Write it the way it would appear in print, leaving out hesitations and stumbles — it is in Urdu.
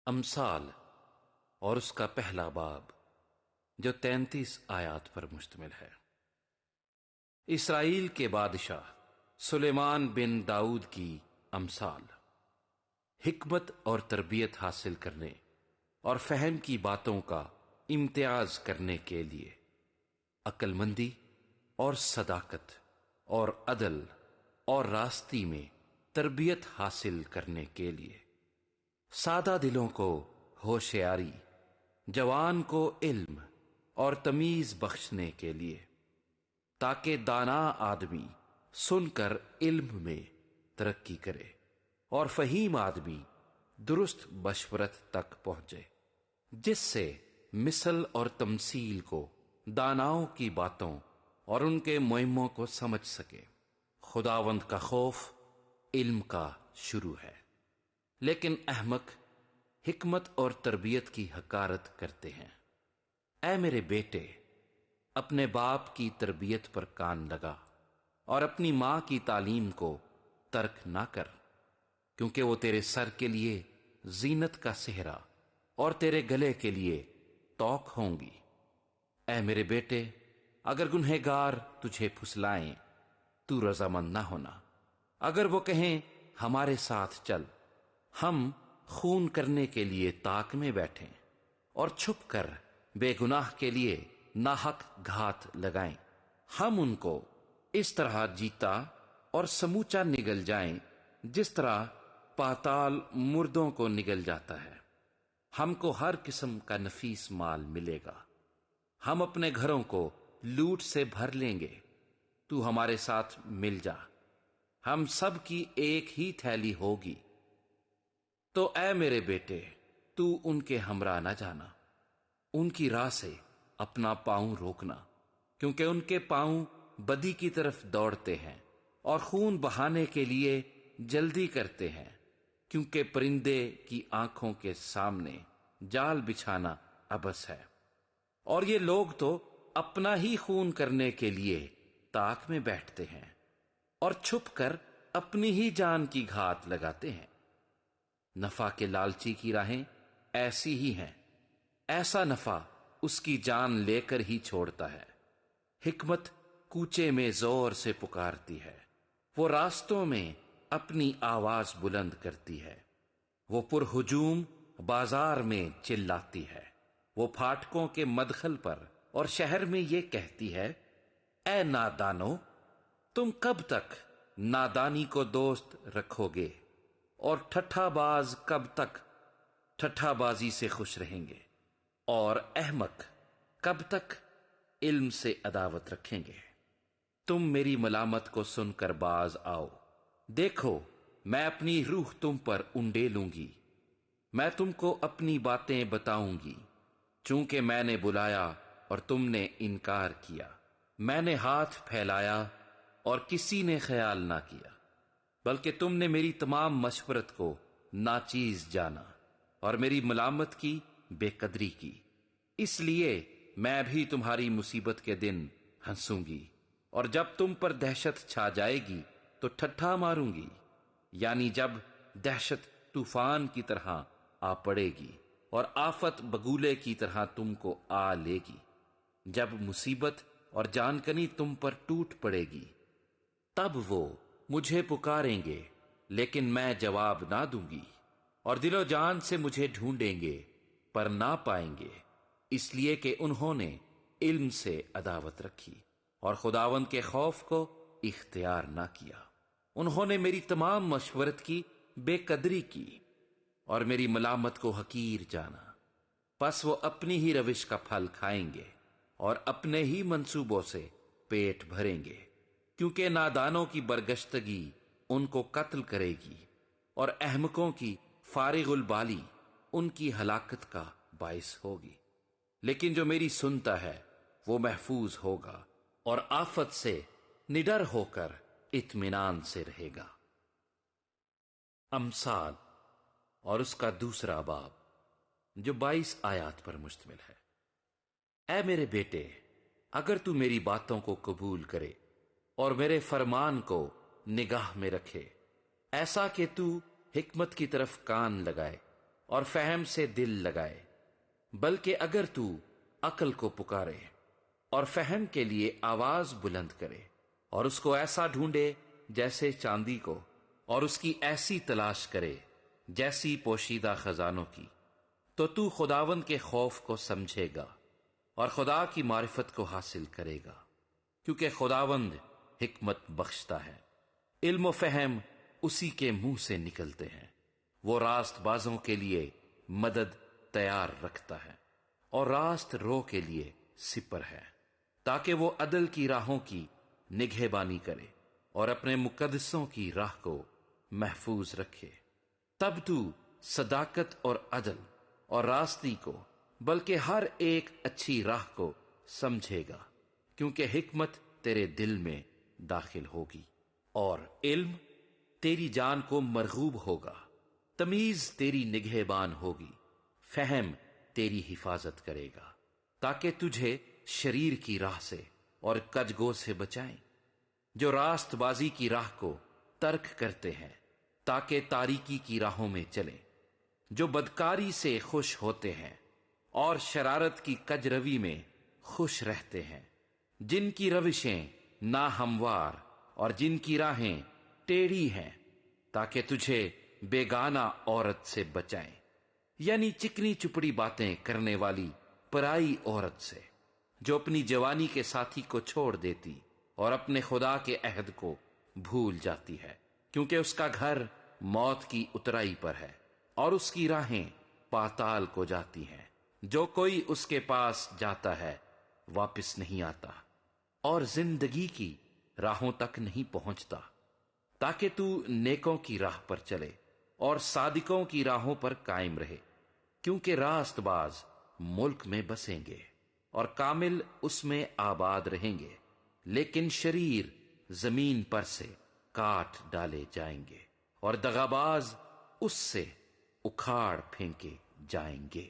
امثال اور اس کا پہلا باب جو 33 آیات پر مشتمل ہے۔ اسرائیل کے بادشاہ سلیمان بن داؤد کی امثال، حکمت اور تربیت حاصل کرنے اور فہم کی باتوں کا امتیاز کرنے کے لیے، عقل مندی اور صداقت اور عدل اور راستی میں تربیت حاصل کرنے کے لیے، سادہ دلوں کو ہوشیاری، جوان کو علم اور تمیز بخشنے کے لیے، تاکہ دانا آدمی سن کر علم میں ترقی کرے اور فہیم آدمی درست مشورت تک پہنچے، جس سے مثل اور تمثیل کو، داناؤں کی باتوں اور ان کے مہموں کو سمجھ سکے۔ خداوند کا خوف علم کا شروع ہے، لیکن احمق حکمت اور تربیت کی حقارت کرتے ہیں۔ اے میرے بیٹے، اپنے باپ کی تربیت پر کان لگا اور اپنی ماں کی تعلیم کو ترک نہ کر، کیونکہ وہ تیرے سر کے لیے زینت کا سہرا اور تیرے گلے کے لیے توق ہوں گی۔ اے میرے بیٹے، اگر گنہگار تجھے پھسلائیں تو رضامند نہ ہونا۔ اگر وہ کہیں ہمارے ساتھ چل، ہم خون کرنے کے لیے طاق میں بیٹھیں اور چھپ کر بے گناہ کے لیے ناحق گھات لگائیں، ہم ان کو اس طرح جیتا اور سموچا نگل جائیں جس طرح پاتال مردوں کو نگل جاتا ہے۔ ہم کو ہر قسم کا نفیس مال ملے گا، ہم اپنے گھروں کو لوٹ سے بھر لیں گے۔ تو ہمارے ساتھ مل جا، ہم سب کی ایک ہی تھیلی ہوگی۔ تو اے میرے بیٹے، تو ان کے ہمراہ نہ جانا، ان کی راہ سے اپنا پاؤں روکنا، کیونکہ ان کے پاؤں بدی کی طرف دوڑتے ہیں اور خون بہانے کے لیے جلدی کرتے ہیں، کیونکہ پرندے کی آنکھوں کے سامنے جال بچھانا عبث ہے، اور یہ لوگ تو اپنا ہی خون کرنے کے لیے طاق میں بیٹھتے ہیں اور چھپ کر اپنی ہی جان کی گھات لگاتے ہیں۔ نفع کے لالچی کی راہیں ایسی ہی ہیں، ایسا نفع اس کی جان لے کر ہی چھوڑتا ہے۔ حکمت کوچے میں زور سے پکارتی ہے، وہ راستوں میں اپنی آواز بلند کرتی ہے، وہ پرہجوم بازار میں چلاتی ہے، وہ پھاٹکوں کے مدخل پر اور شہر میں یہ کہتی ہے، اے نادانو، تم کب تک نادانی کو دوست رکھو گے، اور ٹھٹھا باز کب تک ٹھٹھا بازی سے خوش رہیں گے، اور احمق کب تک علم سے عداوت رکھیں گے۔ تم میری ملامت کو سن کر باز آؤ، دیکھو میں اپنی روح تم پر انڈیلوں گی، میں تم کو اپنی باتیں بتاؤں گی، چونکہ میں نے بلایا اور تم نے انکار کیا، میں نے ہاتھ پھیلایا اور کسی نے خیال نہ کیا، بلکہ تم نے میری تمام مشورت کو ناچیز جانا اور میری ملامت کی بے قدری کی۔ اس لیے میں بھی تمہاری مصیبت کے دن ہنسوں گی، اور جب تم پر دہشت چھا جائے گی تو ٹھٹھا ماروں گی، یعنی جب دہشت طوفان کی طرح آ پڑے گی اور آفت بگولے کی طرح تم کو آ لے گی، جب مصیبت اور جان کنی تم پر ٹوٹ پڑے گی، تب وہ مجھے پکاریں گے لیکن میں جواب نہ دوں گی، اور دل و جان سے مجھے ڈھونڈیں گے پر نہ پائیں گے، اس لیے کہ انہوں نے علم سے عداوت رکھی اور خداوند کے خوف کو اختیار نہ کیا۔ انہوں نے میری تمام مشورت کی بے قدری کی اور میری ملامت کو حقیر جانا، پس وہ اپنی ہی روش کا پھل کھائیں گے اور اپنے ہی منصوبوں سے پیٹ بھریں گے، کیونکہ نادانوں کی برگشتگی ان کو قتل کرے گی اور احمقوں کی فارغ البالی ان کی ہلاکت کا باعث ہوگی، لیکن جو میری سنتا ہے وہ محفوظ ہوگا اور آفت سے نڈر ہو کر اطمینان سے رہے گا۔ امثال اور اس کا دوسرا باب جو 22 آیات پر مشتمل ہے۔ اے میرے بیٹے، اگر تو میری باتوں کو قبول کرے اور میرے فرمان کو نگاہ میں رکھے، ایسا کہ تو حکمت کی طرف کان لگائے اور فہم سے دل لگائے، بلکہ اگر تو عقل کو پکارے اور فہم کے لیے آواز بلند کرے اور اس کو ایسا ڈھونڈے جیسے چاندی کو، اور اس کی ایسی تلاش کرے جیسی پوشیدہ خزانوں کی، تو خداوند کے خوف کو سمجھے گا اور خدا کی معرفت کو حاصل کرے گا، کیونکہ خداوند حکمت بخشتا ہے، علم و فہم اسی کے منہ سے نکلتے ہیں۔ وہ راست بازوں کے لیے مدد تیار رکھتا ہے اور راست رو کے لیے سپر ہے، تاکہ وہ عدل کی راہوں کی نگہبانی کرے اور اپنے مقدسوں کی راہ کو محفوظ رکھے۔ تب تو صداقت اور عدل اور راستی کو، بلکہ ہر ایک اچھی راہ کو سمجھے گا، کیونکہ حکمت تیرے دل میں داخل ہوگی اور علم تیری جان کو مرغوب ہوگا، تمیز تیری نگہبان ہوگی، فہم تیری حفاظت کرے گا، تاکہ تجھے شریر کی راہ سے اور کجگو سے بچائیں، جو راست بازی کی راہ کو ترک کرتے ہیں تاکہ تاریکی کی راہوں میں چلیں، جو بدکاری سے خوش ہوتے ہیں اور شرارت کی کجروی میں خوش رہتے ہیں، جن کی روشیں ناہموار اور جن کی راہیں ٹیڑھی ہیں، تاکہ تجھے بیگانہ عورت سے بچائیں، یعنی چکنی چپڑی باتیں کرنے والی پرائی عورت سے، جو اپنی جوانی کے ساتھی کو چھوڑ دیتی اور اپنے خدا کے عہد کو بھول جاتی ہے، کیونکہ اس کا گھر موت کی اترائی پر ہے اور اس کی راہیں پاتال کو جاتی ہیں۔ جو کوئی اس کے پاس جاتا ہے واپس نہیں آتا اور زندگی کی راہوں تک نہیں پہنچتا، تاکہ تو نیکوں کی راہ پر چلے اور صادقوں کی راہوں پر قائم رہے، کیونکہ راست باز ملک میں بسیں گے اور کامل اس میں آباد رہیں گے، لیکن شریر زمین پر سے کاٹ ڈالے جائیں گے اور دغاباز اس سے اکھاڑ پھینکے جائیں گے۔